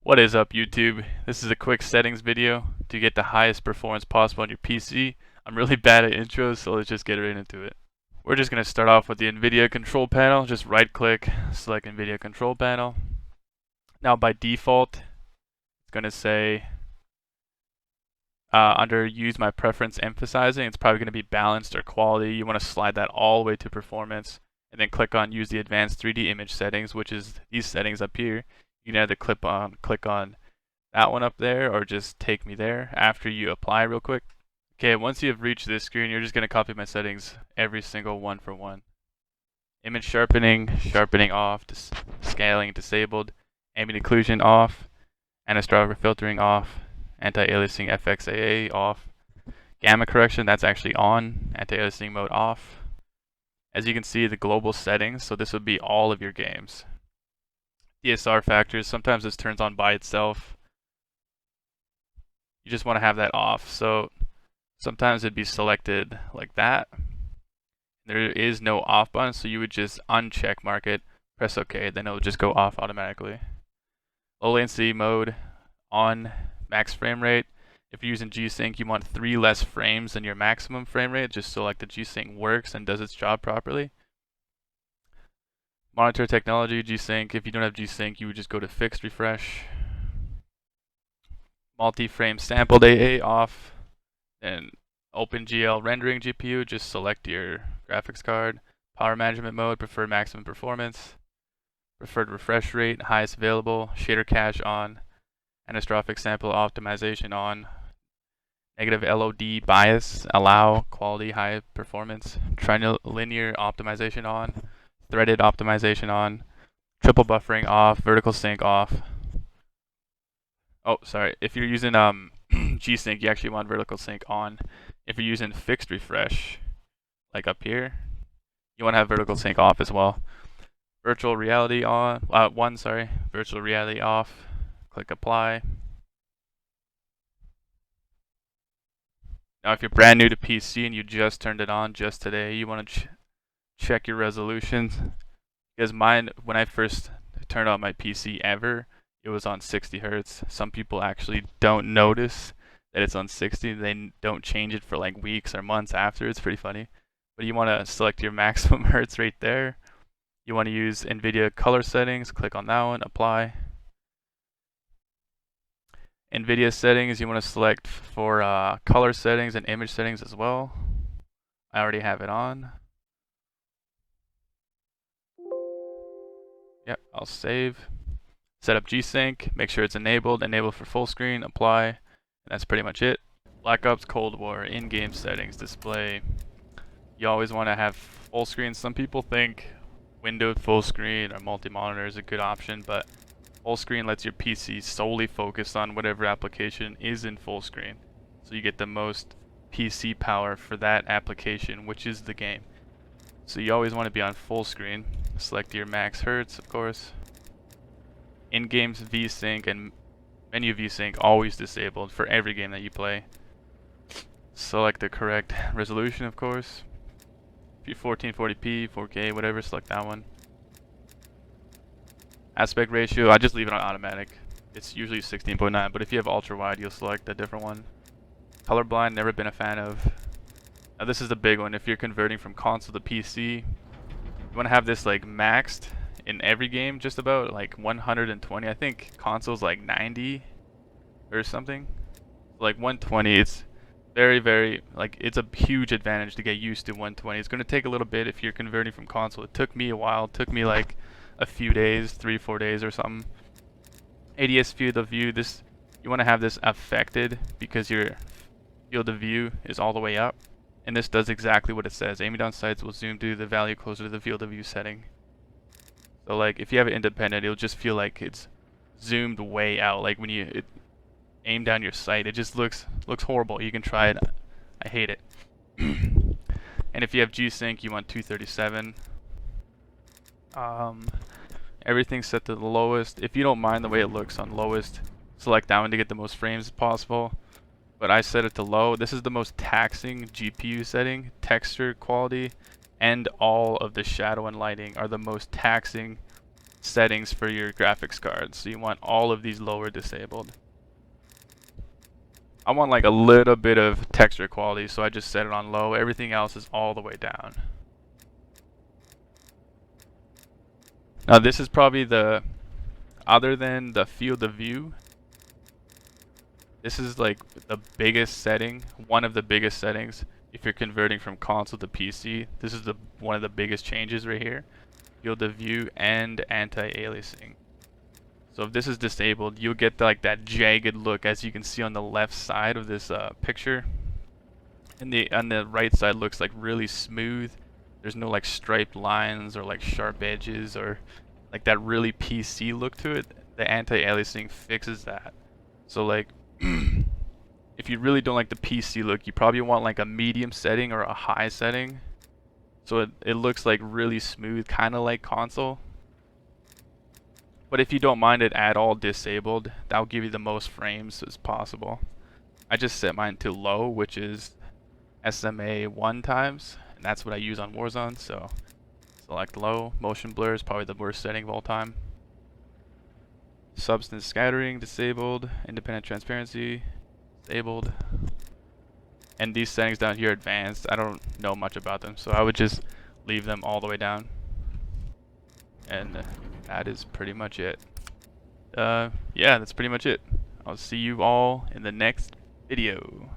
What is up, YouTube? This is a quick settings video to get the highest performance possible on your PC. I'm really bad at intros, so let's just get right into it. We're just going to start off with the Nvidia Control Panel. Just right click, select Nvidia Control Panel. Now by default, it's going to say under use my preference emphasizing, it's probably going to be balanced or quality. You want to slide that all the way to performance and then click on use the advanced 3D image settings, which is these settings up here. You can either click on that one up there or just take me there after you apply real quick. Okay, once you have reached this screen, you're just going to copy my settings every single one for one. Image sharpening off, scaling disabled, ambient occlusion off, anisotropic filtering off, anti-aliasing FXAA off, gamma correction, that's actually on, anti-aliasing mode off. As you can see, the global settings, so this would be all of your games. DSR factors, sometimes this turns on by itself. You just want to have that off. So sometimes it'd be selected like that. There is no off button, so you would just uncheck mark it, press OK, then it'll just go off automatically. Low latency mode on, max frame rate. If you're using G-Sync, you want 3 less frames than your maximum frame rate, just so like the G-Sync works and does its job properly. Monitor technology, G-Sync. If you don't have G-Sync, you would just go to fixed refresh. Multi-frame sampled AA off. And OpenGL rendering GPU, just select your graphics card. Power management mode, prefer maximum performance. Preferred refresh rate, highest available. Shader cache on. Anisotropic sample optimization on. Negative LOD bias, allow quality high performance. Trilinear optimization on. Threaded optimization on. Triple buffering off. Vertical sync off. Oh, sorry. If you're using G-Sync, you actually want vertical sync on. If you're using fixed refresh, like up here, you want to have vertical sync off as well. Virtual reality on, virtual reality off. Click apply. Now, if you're brand new to PC and you just turned it on just today, you want to check your resolutions. Because mine, when I first turned on my PC ever, it was on 60 hertz. Some people actually don't notice that it's on 60. They don't change it for like weeks or months after. It's pretty funny. But you want to select your maximum hertz right there. You want to use Nvidia color settings. Click on that one, apply. Nvidia settings, you want to select for color settings and image settings as well. I already have it on. Yep, I'll save. Set up G-Sync, make sure it's enabled for full screen, apply, and that's pretty much it. Black Ops Cold War, in-game settings, display. You always want to have full screen. Some people think windowed full screen or multi-monitor is a good option, but full screen lets your PC solely focus on whatever application is in full screen. So you get the most PC power for that application, which is the game. So you always want to be on full screen. Select your max hertz, of course. In-game VSync and menu VSync always disabled for every game that you play. Select the correct resolution, of course. If you're 1440p, 4K, whatever, select that one. Aspect ratio, I just leave it on automatic. It's usually 16.9, but if you have ultra wide, you'll select a different one. Colorblind, never been a fan of. Now this is the big one. If you're converting from console to PC, you want to have this like maxed in every game, just about like 120. I think console's like 90 or something. Like 120, it's very like it's a huge advantage to get used to 120. It's going to take a little bit if you're converting from console. It took me a while. It took me like a few days, 3-4 days or something. ADS field of view, this you want to have this affected because your field of view is all the way up, and this does exactly what it says. Aiming down sights will zoom to the value closer to the field of view setting. So like if you have it independent, it'll just feel like it's zoomed way out. Like when you aim down your sight, it just looks horrible. You can try it. I hate it. And if you have G-Sync, you want 237. Everything's set to the lowest. If you don't mind the way it looks on lowest, select that one to get the most frames possible. But I set it to low. This is the most taxing GPU setting. Texture quality and all of the shadow and lighting are the most taxing settings for your graphics card. So you want all of these lower disabled. I want like a little bit of texture quality, so I just set it on low. Everything else is all the way down. Now this is probably the, other than the field of view, this is like the biggest setting, one of the biggest settings if you're converting from console to PC. This is one of the biggest changes right here. Field of view and anti-aliasing. So if this is disabled, you'll get like that jagged look, as you can see on the left side of this picture. And on the right side looks like really smooth. There's no like striped lines or like sharp edges or like that really PC look to it. The anti-aliasing fixes that. So like if you really don't like the PC look, you probably want like a medium setting or a high setting. So it looks like really smooth, kind of like console. But if you don't mind it at all disabled, that'll give you the most frames as possible. I just set mine to low, which is SMA 1 times, and that's what I use on Warzone. So select low. Motion blur is probably the worst setting of all time. Substance scattering disabled. Independent transparency disabled. And these settings down here advanced. I don't know much about them, so I would just leave them all the way down. And that is pretty much it. Yeah, that's pretty much it. I'll see you all in the next video.